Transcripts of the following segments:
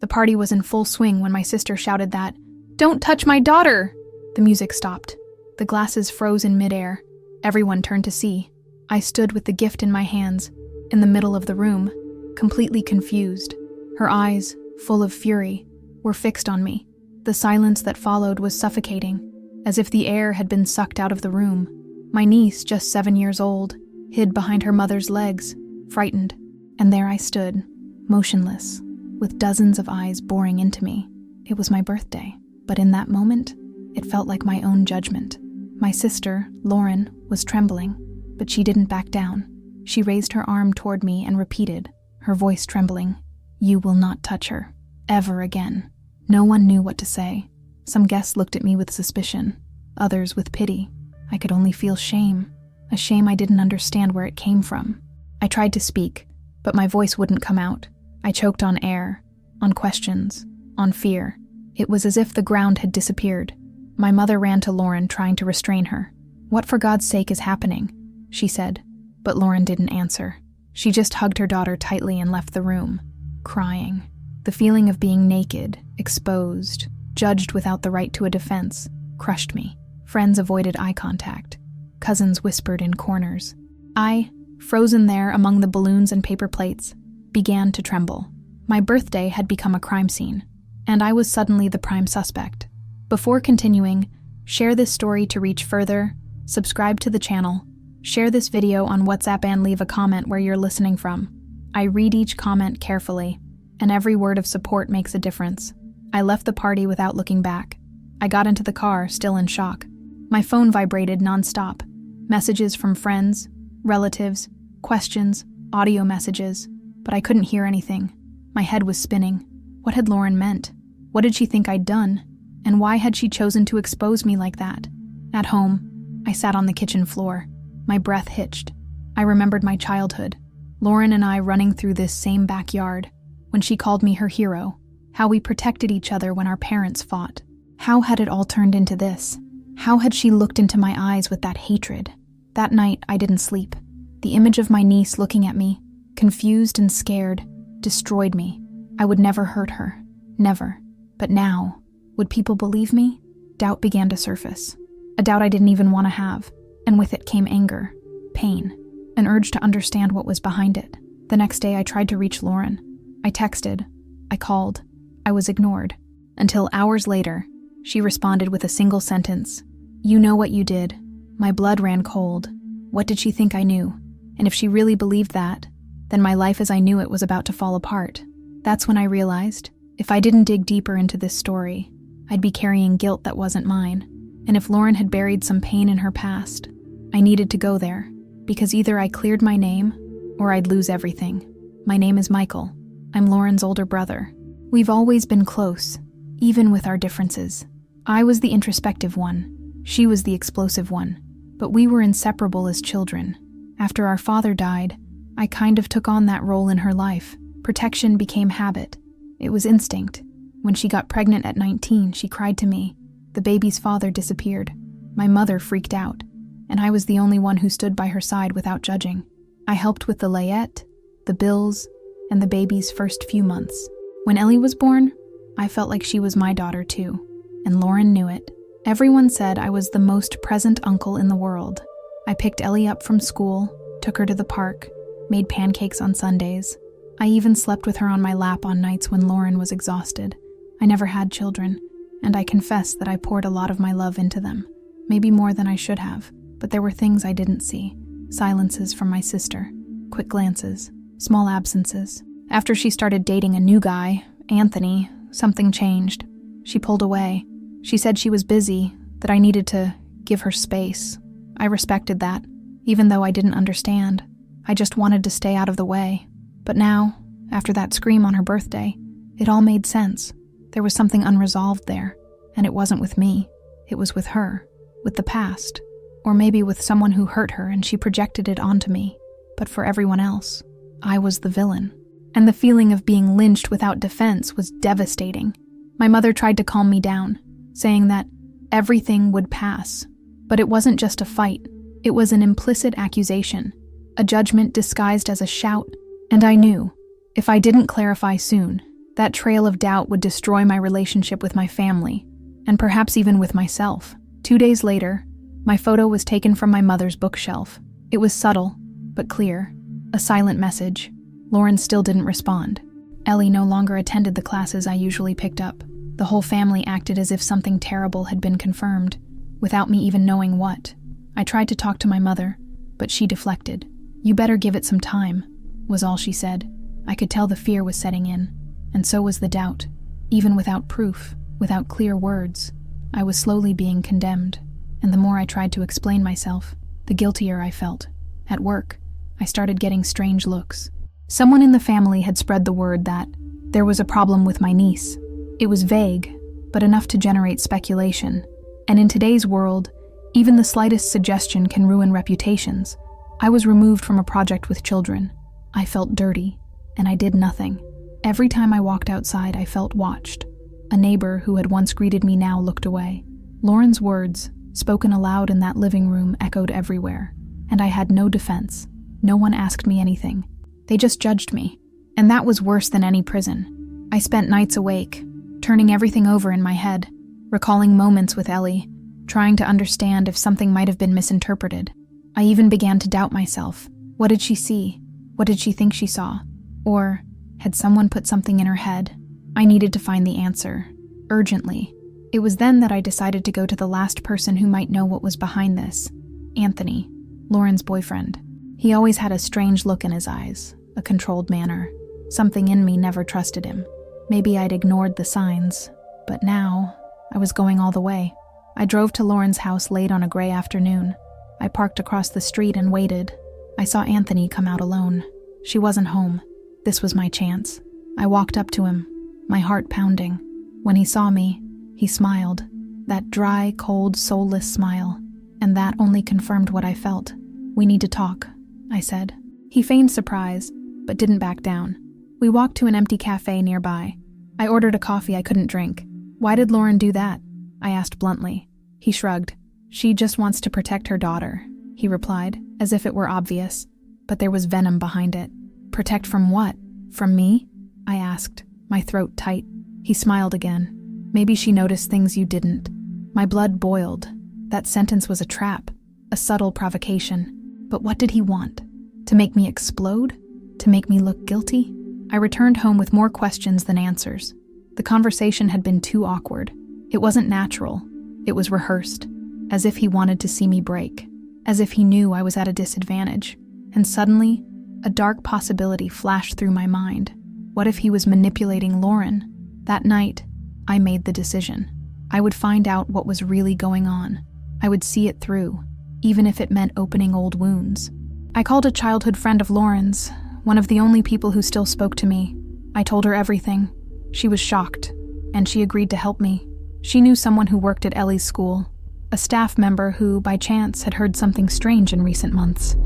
The party was in full swing when my sister shouted that, "Don't touch my daughter!" The music stopped. The glasses froze in midair. Everyone turned to see. I stood with the gift in my hands, in the middle of the room, completely confused. Her eyes, full of fury, were fixed on me. The silence that followed was suffocating, as if the air had been sucked out of the room. My niece, just 7 years old, hid behind her mother's legs, frightened. And there I stood, motionless, with dozens of eyes boring into me. It was my birthday, but in that moment, it felt like my own judgment. My sister, Lauren, was trembling, but she didn't back down. She raised her arm toward me and repeated, her voice trembling, "You will not touch her, ever again." No one knew what to say. Some guests looked at me with suspicion, others with pity. I could only feel shame, a shame I didn't understand where it came from. I tried to speak, but my voice wouldn't come out. I choked on air, on questions, on fear. It was as if the ground had disappeared. My mother ran to Lauren, trying to restrain her. "What for God's sake is happening?" she said, but Lauren didn't answer. She just hugged her daughter tightly and left the room, crying. The feeling of being naked, exposed, judged without the right to a defense, crushed me. Friends avoided eye contact. Cousins whispered in corners. I, frozen there among the balloons and paper plates, began to tremble. My birthday had become a crime scene, and I was suddenly the prime suspect. Before continuing, share this story to reach further, subscribe to the channel, share this video on WhatsApp and leave a comment where you're listening from. I read each comment carefully, and every word of support makes a difference. I left the party without looking back. I got into the car, still in shock. My phone vibrated nonstop. Messages from friends, relatives, questions, audio messages, but I couldn't hear anything. My head was spinning. What had Lauren meant? What did she think I'd done? And why had she chosen to expose me like that? At home, I sat on the kitchen floor. My breath hitched. I remembered my childhood, Lauren and I running through this same backyard, when she called me her hero, how we protected each other when our parents fought. How had it all turned into this? How had she looked into my eyes with that hatred? That night, I didn't sleep. The image of my niece looking at me, confused and scared, destroyed me. I would never hurt her. Never. But now, would people believe me? Doubt began to surface. A doubt I didn't even want to have. And with it came anger, pain, an urge to understand what was behind it. The next day, I tried to reach Lauren. I texted. I called. I was ignored. Until hours later, she responded with a single sentence. "You know what you did." My blood ran cold. What did she think I knew? And if she really believed that, then my life as I knew it was about to fall apart. That's when I realized, if I didn't dig deeper into this story, I'd be carrying guilt that wasn't mine. And if Lauren had buried some pain in her past, I needed to go there, because either I cleared my name, or I'd lose everything. My name is Michael. I'm Lauren's older brother. We've always been close, even with our differences. I was the introspective one. She was the explosive one. But we were inseparable as children. After our father died, I kind of took on that role in her life. Protection became habit. It was instinct. When she got pregnant at 19, she cried to me. The baby's father disappeared. My mother freaked out, and I was the only one who stood by her side without judging. I helped with the layette, the bills, and the baby's first few months. When Ellie was born, I felt like she was my daughter too, and Lauren knew it. Everyone said I was the most present uncle in the world. I picked Ellie up from school, took her to the park, made pancakes on Sundays. I even slept with her on my lap on nights when Lauren was exhausted. I never had children, and I confess that I poured a lot of my love into them. Maybe more than I should have, but there were things I didn't see. Silences from my sister, quick glances, small absences. After she started dating a new guy, Anthony, something changed. She pulled away. She said she was busy, that I needed to give her space. I respected that, even though I didn't understand. I just wanted to stay out of the way. But now, after that scream on her birthday, it all made sense. There was something unresolved there, and it wasn't with me. It was with her, with the past, or maybe with someone who hurt her and she projected it onto me. But for everyone else, I was the villain. And the feeling of being lynched without defense was devastating. My mother tried to calm me down, saying that everything would pass. But it wasn't just a fight. It was an implicit accusation, a judgment disguised as a shout. And I knew, if I didn't clarify soon, That trail of doubt would destroy my relationship with my family, and perhaps even with myself. 2 days later, my photo was taken from my mother's bookshelf. It was subtle, but clear. A silent message. Lauren still didn't respond. Ellie no longer attended the classes I usually picked up. The whole family acted as if something terrible had been confirmed, without me even knowing what. I tried to talk to my mother, but she deflected. "You better give it some time," was all she said. I could tell the fear was setting in, and so was the doubt. Even without proof, without clear words, I was slowly being condemned, and the more I tried to explain myself, the guiltier I felt. At work, I started getting strange looks. Someone in the family had spread the word that there was a problem with my niece. It was vague, but enough to generate speculation. And in today's world, even the slightest suggestion can ruin reputations. I was removed from a project with children. I felt dirty, and I did nothing. Every time I walked outside, I felt watched. A neighbor who had once greeted me now looked away. Lauren's words, spoken aloud in that living room, echoed everywhere, and I had no defense. No one asked me anything. They just judged me, and that was worse than any prison. I spent nights awake, turning everything over in my head, recalling moments with Ellie, trying to understand if something might have been misinterpreted. I even began to doubt myself. What did she see? What did she think she saw? Or had someone put something in her head? I needed to find the answer, urgently. It was then that I decided to go to the last person who might know what was behind this. Anthony, Lauren's boyfriend. He always had a strange look in his eyes, a controlled manner. Something in me never trusted him. Maybe I'd ignored the signs, but now I was going all the way. I drove to Lauren's house late on a gray afternoon. I parked across the street and waited. I saw Anthony come out alone. She wasn't home. This was my chance. I walked up to him, my heart pounding. When he saw me, he smiled. That dry, cold, soulless smile. And that only confirmed what I felt. "We need to talk," I said. He feigned surprise, but didn't back down. We walked to an empty cafe nearby. I ordered a coffee I couldn't drink. "Why did Lauren do that?" I asked bluntly. He shrugged. "She just wants to protect her daughter," he replied, as if it were obvious. But there was venom behind it. "Protect from what? From me?" I asked, my throat tight. He smiled again. "Maybe she noticed things you didn't." My blood boiled. That sentence was a trap, a subtle provocation. But what did he want? To make me explode? To make me look guilty? I returned home with more questions than answers. The conversation had been too awkward. It wasn't natural. It was rehearsed, as if he wanted to see me break, as if he knew I was at a disadvantage. And suddenly, a dark possibility flashed through my mind. What if he was manipulating Lauren? That night, I made the decision. I would find out what was really going on. I would see it through, even if it meant opening old wounds. I called a childhood friend of Lauren's, one of the only people who still spoke to me. I told her everything. She was shocked, and she agreed to help me. She knew someone who worked at Ellie's school, a staff member who, by chance, had heard something strange in recent months.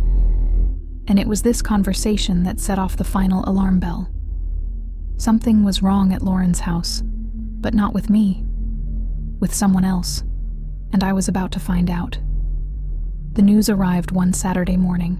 And it was this conversation that set off the final alarm bell. Something was wrong at Lauren's house, but not with me, with someone else, and I was about to find out. The news arrived one Saturday morning.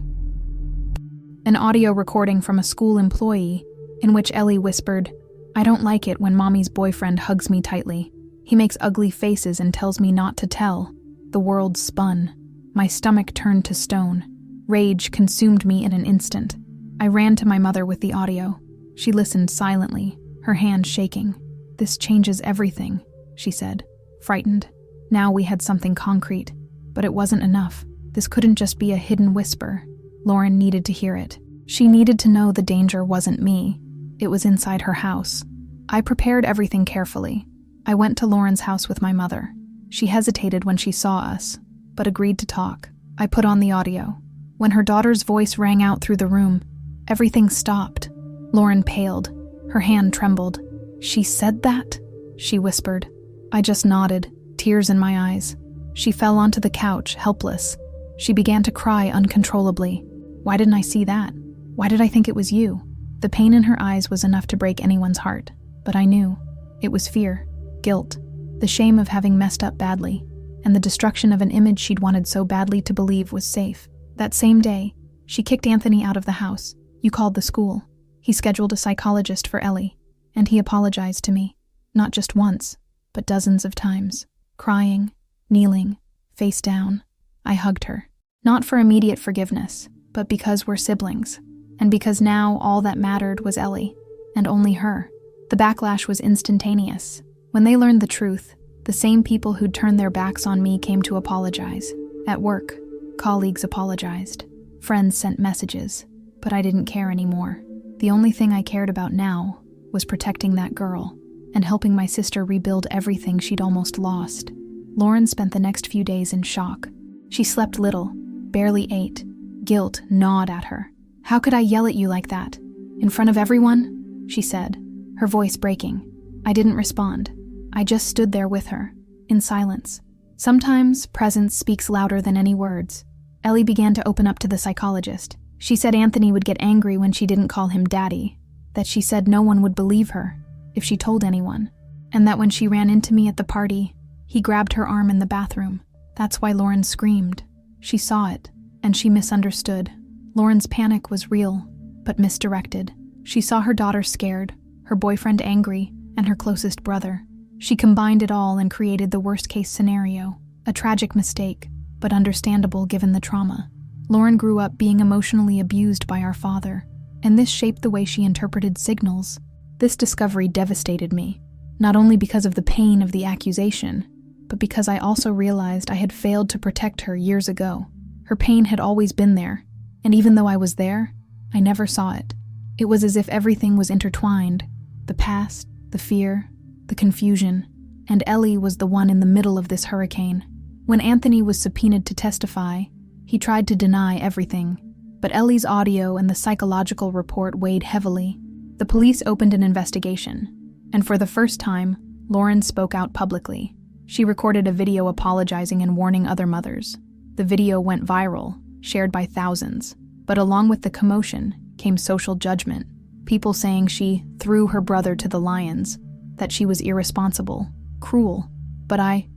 An audio recording from a school employee in which Ellie whispered, "I don't like it when Mommy's boyfriend hugs me tightly. He makes ugly faces and tells me not to tell." The world spun. My stomach turned to stone. Rage consumed me in an instant. I ran to my mother with the audio. She listened silently, her hand shaking. "This changes everything," she said, frightened. Now we had something concrete, but it wasn't enough. This couldn't just be a hidden whisper. Lauren needed to hear it. She needed to know the danger wasn't me. It was inside her house. I prepared everything carefully. I went to Lauren's house with my mother. She hesitated when she saw us, but agreed to talk. I put on the audio. When her daughter's voice rang out through the room, everything stopped. Lauren paled. Her hand trembled. "She said that?" she whispered. I just nodded, tears in my eyes. She fell onto the couch, helpless. She began to cry uncontrollably. Why didn't I see that? Why did I think it was you? The pain in her eyes was enough to break anyone's heart, but I knew. It was fear, guilt, the shame of having messed up badly, and the destruction of an image she'd wanted so badly to believe was safe. That same day, she kicked Anthony out of the house. You called the school. He scheduled a psychologist for Ellie. And he apologized to me, not just once, but dozens of times, crying, kneeling, face down. I hugged her, not for immediate forgiveness, but because we're siblings, and because now all that mattered was Ellie, and only her. The backlash was instantaneous. When they learned the truth, the same people who'd turned their backs on me came to apologize. At work, colleagues apologized. Friends sent messages, but I didn't care anymore. The only thing I cared about now was protecting that girl and helping my sister rebuild everything she'd almost lost. Lauren spent the next few days in shock. She slept little, barely ate. Guilt gnawed at her. "How could I yell at you like that? In front of everyone?" she said, her voice breaking. I didn't respond. I just stood there with her, in silence. Sometimes presence speaks louder than any words. Ellie began to open up to the psychologist. She said Anthony would get angry when she didn't call him daddy, that she said no one would believe her if she told anyone, and that when she ran into me at the party, he grabbed her arm in the bathroom. That's why Lauren screamed. She saw it, and she misunderstood. Lauren's panic was real, but misdirected. She saw her daughter scared, her boyfriend angry, and her closest brother. She combined it all and created the worst-case scenario, a tragic mistake, but understandable given the trauma. Lauren grew up being emotionally abused by our father, and this shaped the way she interpreted signals. This discovery devastated me, not only because of the pain of the accusation, but because I also realized I had failed to protect her years ago. Her pain had always been there, and even though I was there, I never saw it. It was as if everything was intertwined, the past, the fear, the confusion, and Ellie was the one in the middle of this hurricane. When Anthony was subpoenaed to testify, he tried to deny everything, but Ellie's audio and the psychological report weighed heavily. The police opened an investigation, and for the first time, Lauren spoke out publicly. She recorded a video apologizing and warning other mothers. The video went viral, shared by thousands, but along with the commotion came social judgment. People saying she threw her brother to the lions, that she was irresponsible, cruel. But I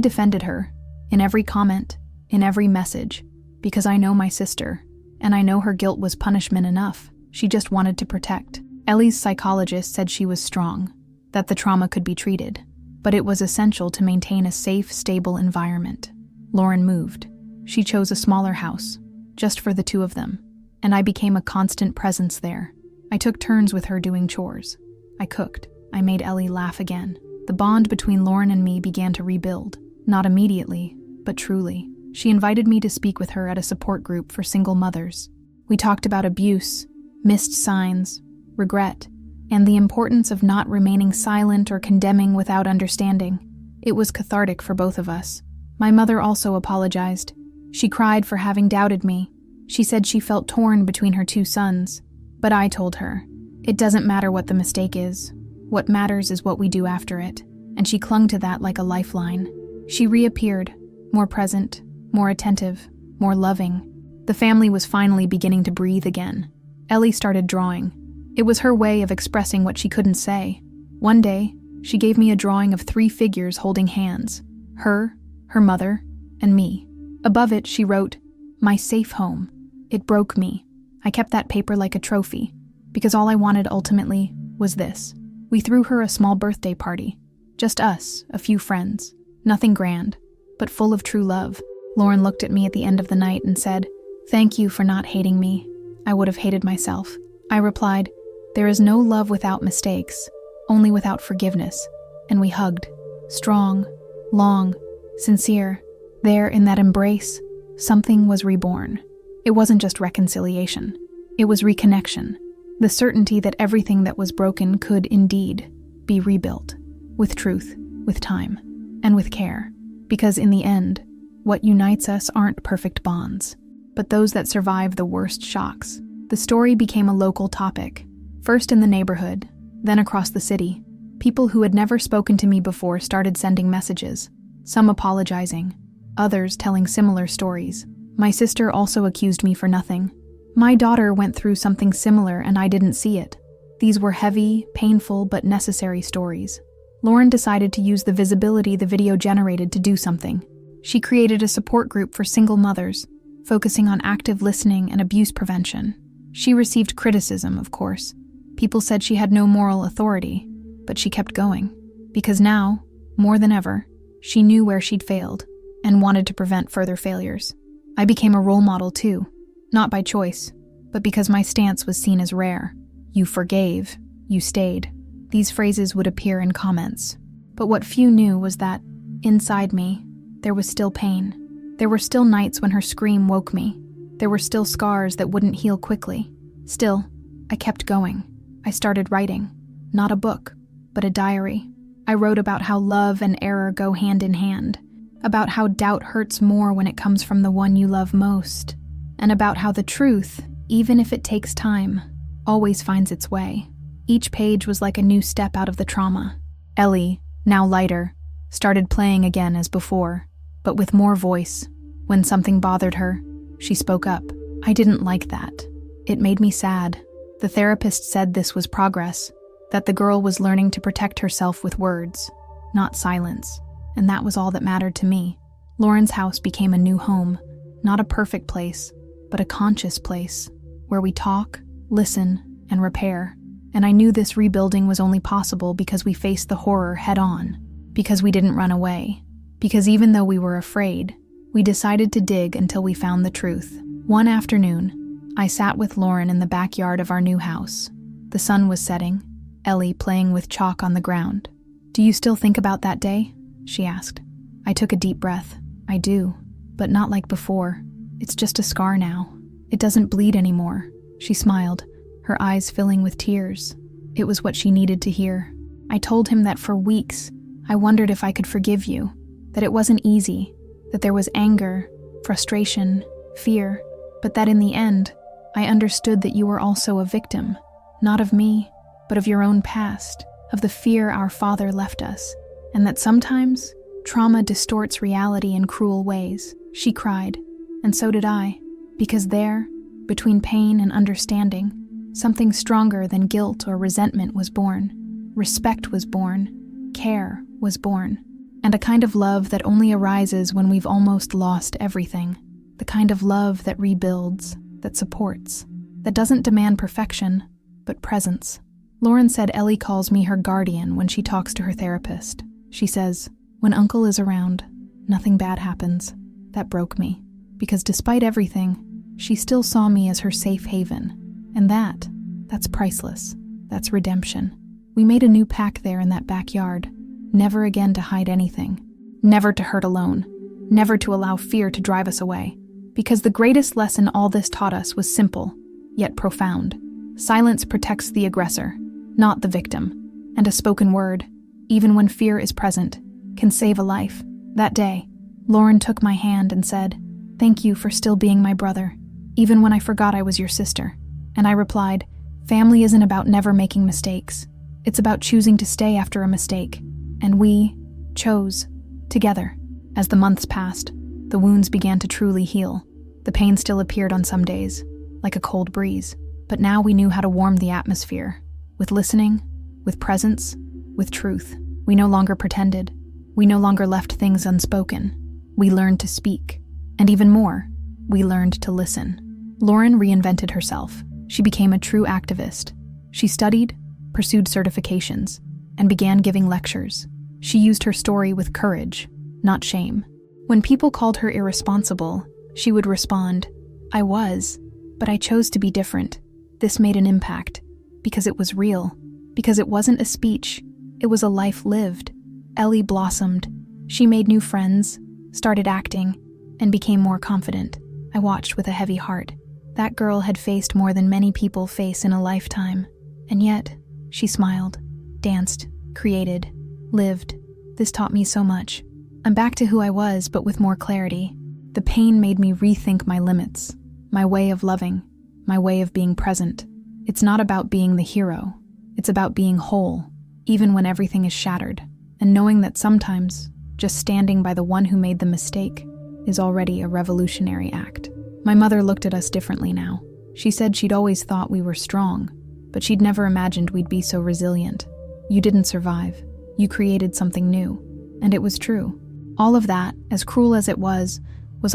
defended her, in every comment, in every message, because I know my sister, and I know her guilt was punishment enough. She just wanted to protect. Ellie's psychologist said she was strong, that the trauma could be treated, but it was essential to maintain a safe, stable environment. Lauren moved. She chose a smaller house, just for the two of them, and I became a constant presence there. I took turns with her doing chores. I cooked. I made Ellie laugh again. The bond between Lauren and me began to rebuild, not immediately, but truly. She invited me to speak with her at a support group for single mothers. We talked about abuse, missed signs, regret, and the importance of not remaining silent or condemning without understanding. It was cathartic for both of us. My mother also apologized. She cried for having doubted me. She said she felt torn between her two sons. But I told her, it doesn't matter what the mistake is. What matters is what we do after it. And she clung to that like a lifeline. She reappeared, more present, more attentive, more loving. The family was finally beginning to breathe again. Ellie started drawing. It was her way of expressing what she couldn't say. One day, she gave me a drawing of 3 figures holding hands. Her mother, and me. Above it, she wrote, "My safe home." It broke me. I kept that paper like a trophy, because all I wanted ultimately was this. We threw her a small birthday party. Just us, a few friends. Nothing grand, but full of true love. Lauren looked at me at the end of the night and said, "Thank you for not hating me. I would have hated myself." I replied, "There is no love without mistakes, only without forgiveness." And we hugged. Strong, long, sincere. There, in that embrace, something was reborn. It wasn't just reconciliation. It was reconnection. The certainty that everything that was broken could, indeed, be rebuilt. With truth, with time, and with care. Because in the end, what unites us aren't perfect bonds, but those that survive the worst shocks. The story became a local topic, first in the neighborhood, then across the city. People who had never spoken to me before started sending messages, some apologizing, others telling similar stories. My sister also accused me for nothing. My daughter went through something similar and I didn't see it. These were heavy, painful, but necessary stories. Lauren decided to use the visibility the video generated to do something. She created a support group for single mothers, focusing on active listening and abuse prevention. She received criticism, of course. People said she had no moral authority, but she kept going. Because now, more than ever, she knew where she'd failed and wanted to prevent further failures. I became a role model too, not by choice, but because my stance was seen as rare. You forgave, you stayed. These phrases would appear in comments. But what few knew was that, inside me, there was still pain. There were still nights when her scream woke me. There were still scars that wouldn't heal quickly. Still, I kept going. I started writing. Not a book, but a diary. I wrote about how love and error go hand in hand, about how doubt hurts more when it comes from the one you love most, and about how the truth, even if it takes time, always finds its way. Each page was like a new step out of the trauma. Ellie, now lighter, started playing again as before, but with more voice. When something bothered her, she spoke up. I didn't like that. It made me sad. The therapist said this was progress, that the girl was learning to protect herself with words, not silence, and that was all that mattered to me. Lauren's house became a new home, not a perfect place, but a conscious place, where we talk, listen, and repair. And I knew this rebuilding was only possible because we faced the horror head-on, because we didn't run away, because even though we were afraid, we decided to dig until we found the truth. One afternoon, I sat with Lauren in the backyard of our new house. The sun was setting, Ellie playing with chalk on the ground. "Do you still think about that day?" she asked. I took a deep breath. I do, but not like before. It's just a scar now. It doesn't bleed anymore. She smiled, her eyes filling with tears. It was what she needed to hear. I told him that for weeks, I wondered if I could forgive you, that it wasn't easy, that there was anger, frustration, fear, but that in the end, I understood that you were also a victim, not of me, but of your own past, of the fear our father left us, and that sometimes trauma distorts reality in cruel ways. She cried, and so did I, because there, between pain and understanding, something stronger than guilt or resentment was born. Respect was born, care was born, and a kind of love that only arises when we've almost lost everything. The kind of love that rebuilds, that supports, that doesn't demand perfection, but presence. Lauren said Ellie calls me her guardian when she talks to her therapist. She says, "When Uncle is around, nothing bad happens." That broke me, because despite everything, she still saw me as her safe haven. And that's priceless. That's redemption. We made a new pact there in that backyard, never again to hide anything, never to hurt alone, never to allow fear to drive us away. Because the greatest lesson all this taught us was simple, yet profound. Silence protects the aggressor, not the victim. And a spoken word, even when fear is present, can save a life. That day, Lauren took my hand and said, "Thank you for still being my brother, even when I forgot I was your sister." And I replied, "Family isn't about never making mistakes. It's about choosing to stay after a mistake." And we chose, together. As the months passed, the wounds began to truly heal. The pain still appeared on some days, like a cold breeze. But now we knew how to warm the atmosphere. With listening, with presence, with truth. We no longer pretended. We no longer left things unspoken. We learned to speak. And even more, we learned to listen. Lauren reinvented herself. She became a true activist. She studied, pursued certifications, and began giving lectures. She used her story with courage, not shame. When people called her irresponsible, she would respond, "I was, but I chose to be different." This made an impact, because it was real, because it wasn't a speech, it was a life lived. Ellie blossomed. She made new friends, started acting, and became more confident. I watched with a heavy heart. That girl had faced more than many people face in a lifetime, and yet, she smiled, danced, created, lived. This taught me so much. I'm back to who I was, but with more clarity. The pain made me rethink my limits, my way of loving, my way of being present. It's not about being the hero. It's about being whole, even when everything is shattered, and knowing that sometimes just standing by the one who made the mistake is already a revolutionary act. My mother looked at us differently now. She said she'd always thought we were strong, but she'd never imagined we'd be so resilient. You didn't survive. You created something new. And it was true. All of that, as cruel as it was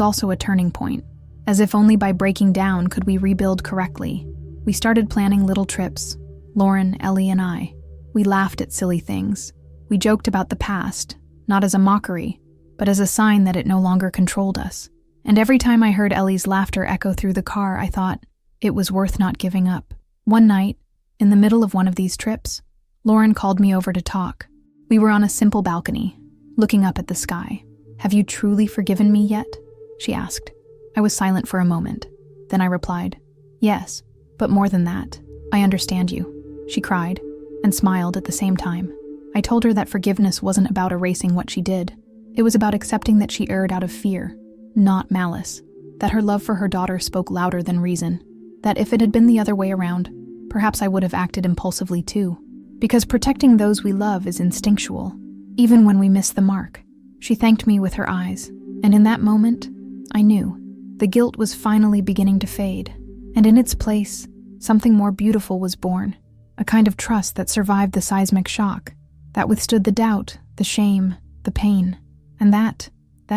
also a turning point. As if only by breaking down could we rebuild correctly. We started planning little trips, Lauren, Ellie, and I. We laughed at silly things. We joked about the past, not as a mockery, but as a sign that it no longer controlled us. And every time I heard Ellie's laughter echo through the car, I thought it was worth not giving up. One night, in the middle of one of these trips, Lauren called me over to talk. We were on a simple balcony, looking up at the sky. "Have you truly forgiven me yet?" she asked. I was silent for a moment. Then I replied, "Yes, but more than that, I understand you." She cried and smiled at the same time. I told her that forgiveness wasn't about erasing what she did. It was about accepting that she erred out of fear, not malice, that her love for her daughter spoke louder than reason, that if it had been the other way around, perhaps I would have acted impulsively too, because protecting those we love is instinctual, even when we miss the mark. She thanked me with her eyes, and in that moment, I knew the guilt was finally beginning to fade, and in its place, something more beautiful was born, a kind of trust that survived the seismic shock, that withstood the doubt, the shame, the pain. And that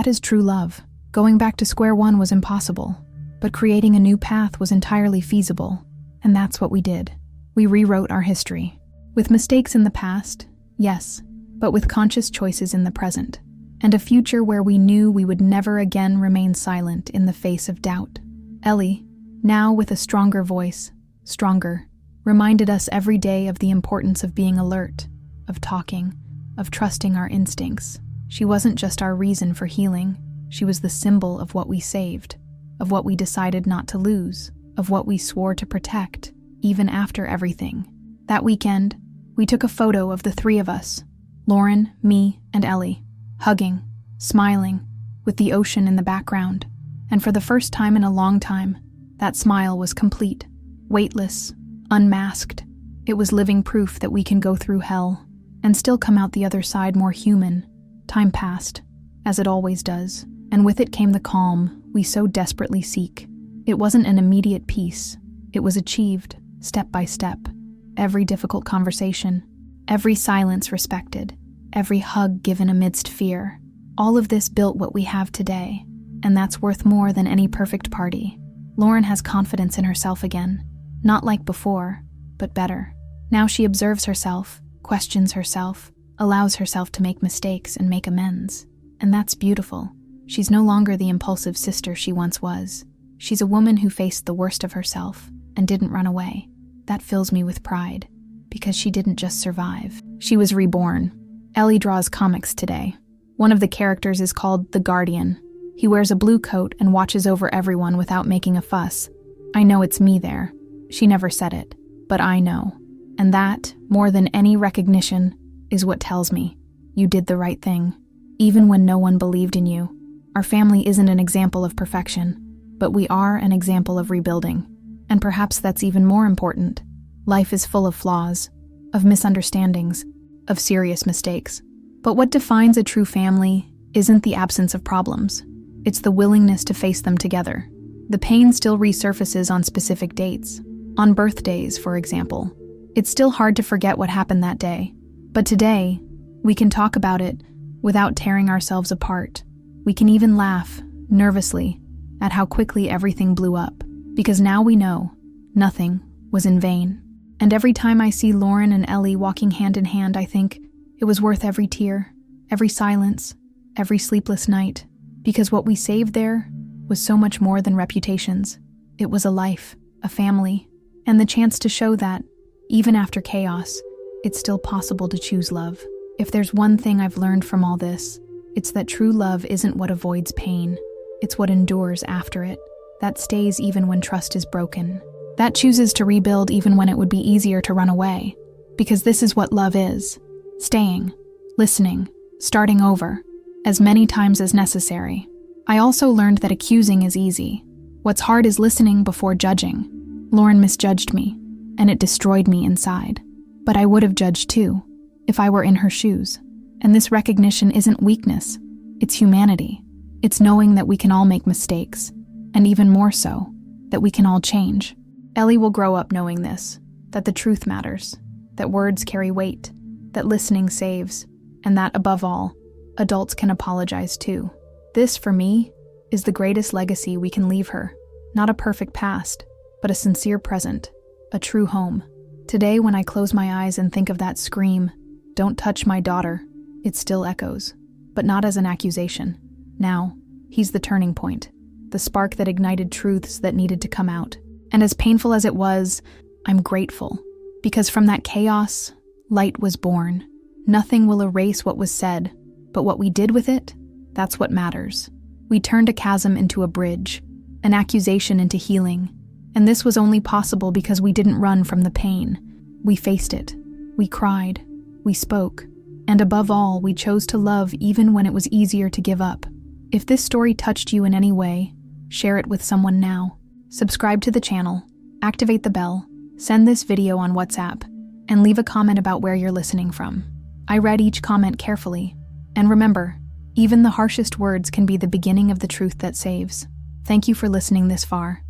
is true love. Going back to square one was impossible, but creating a new path was entirely feasible, and that's what we did. We rewrote our history. With mistakes in the past, yes, but with conscious choices in the present, and a future where we knew we would never again remain silent in the face of doubt. Ellie, now with a stronger voice, stronger, reminded us every day of the importance of being alert, of talking, of trusting our instincts. She wasn't just our reason for healing, she was the symbol of what we saved, of what we decided not to lose, of what we swore to protect, even after everything. That weekend, we took a photo of the three of us, Lauren, me, and Ellie, hugging, smiling, with the ocean in the background. And for the first time in a long time, that smile was complete, weightless, unmasked. It was living proof that we can go through hell and still come out the other side more human. Time passed, as it always does, and with it came the calm we so desperately seek. It wasn't an immediate peace. It was achieved, step by step. Every difficult conversation, every silence respected, every hug given amidst fear. All of this built what we have today, and that's worth more than any perfect party. Lauren has confidence in herself again, not like before, but better. Now she observes herself, questions herself, allows herself to make mistakes and make amends. And that's beautiful. She's no longer the impulsive sister she once was. She's a woman who faced the worst of herself and didn't run away. That fills me with pride, because she didn't just survive. She was reborn. Ellie draws comics today. One of the characters is called the Guardian. He wears a blue coat and watches over everyone without making a fuss. I know it's me there. She never said it, but I know. And that, more than any recognition, is what tells me you did the right thing, even when no one believed in you. Our family isn't an example of perfection, but we are an example of rebuilding. And perhaps that's even more important. Life is full of flaws, of misunderstandings, of serious mistakes. But what defines a true family isn't the absence of problems. It's the willingness to face them together. The pain still resurfaces on specific dates, on birthdays, for example. It's still hard to forget what happened that day. But today, we can talk about it without tearing ourselves apart. We can even laugh, nervously, at how quickly everything blew up, because now we know nothing was in vain. And every time I see Lauren and Ellie walking hand in hand, I think it was worth every tear, every silence, every sleepless night, because what we saved there was so much more than reputations. It was a life, a family, and the chance to show that, even after chaos, it's still possible to choose love. If there's one thing I've learned from all this, it's that true love isn't what avoids pain. It's what endures after it, that stays even when trust is broken, that chooses to rebuild even when it would be easier to run away. Because this is what love is: staying, listening, starting over, as many times as necessary. I also learned that accusing is easy. What's hard is listening before judging. Lauren misjudged me, and it destroyed me inside. But I would have judged too, if I were in her shoes. And this recognition isn't weakness, it's humanity. It's knowing that we can all make mistakes, and even more so, that we can all change. Ellie will grow up knowing this, that the truth matters, that words carry weight, that listening saves, and that, above all, adults can apologize too. This, for me, is the greatest legacy we can leave her. Not a perfect past, but a sincere present, a true home. Today, when I close my eyes and think of that scream, "Don't touch my daughter," it still echoes, but not as an accusation. Now, he's the turning point, the spark that ignited truths that needed to come out. And as painful as it was, I'm grateful, because from that chaos, light was born. Nothing will erase what was said, but what we did with it, that's what matters. We turned a chasm into a bridge, an accusation into healing, and this was only possible because we didn't run from the pain. We faced it. We cried. We spoke. And above all, we chose to love even when it was easier to give up. If this story touched you in any way, share it with someone now. Subscribe to the channel, activate the bell, send this video on WhatsApp, and leave a comment about where you're listening from. I read each comment carefully. And remember, even the harshest words can be the beginning of the truth that saves. Thank you for listening this far.